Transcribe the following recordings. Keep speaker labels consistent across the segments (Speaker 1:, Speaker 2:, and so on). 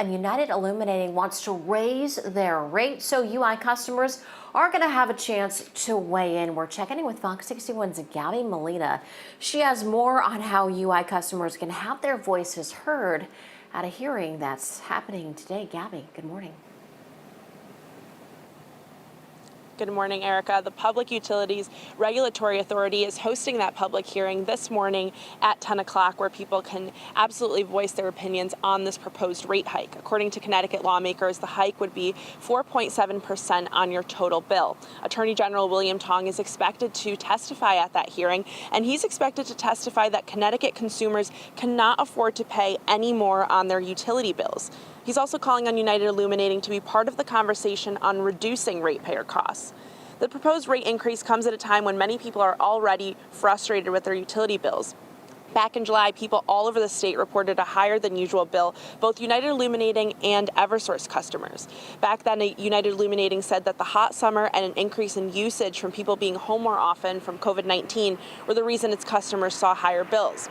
Speaker 1: And United Illuminating wants to raise their rate, so UI customers are going to have a chance to weigh in. We're checking in with Fox 61's Gabby Molina. She has more on how UI customers can have their voices heard at a hearing that's happening today. Gabby, good morning.
Speaker 2: Good morning, Erica. The Public Utilities Regulatory Authority is hosting that public hearing this morning at 10 o'clock where people can absolutely voice their opinions on this proposed rate hike. According to Connecticut lawmakers, the hike would be 4.7% on your total bill. Attorney General William Tong is expected to testify at that hearing, and he's expected to testify that Connecticut consumers cannot afford to pay any more on their utility bills. He's also calling on United Illuminating to be part of the conversation on reducing ratepayer costs. The proposed rate increase comes at a time when many people are already frustrated with their utility bills. Back in July, people all over the state reported a higher than usual bill, both United Illuminating and Eversource customers. Back then, United Illuminating said that the hot summer and an increase in usage from people being home more often from COVID-19 were the reason its customers saw higher bills.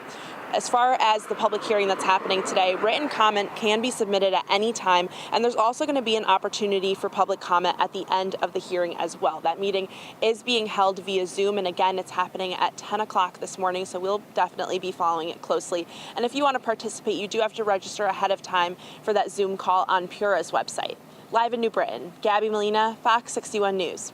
Speaker 2: As far as the public hearing that's happening today, written comment can be submitted at any time, and there's also going to be an opportunity for public comment at the end of the hearing as well. That meeting is being held via Zoom, and again, it's happening at 10 o'clock this morning, so we'll definitely be following it closely. And if you want to participate, you do have to register ahead of time for that Zoom call on PURA's website. Live in New Britain, Gabby Molina, Fox 61 News.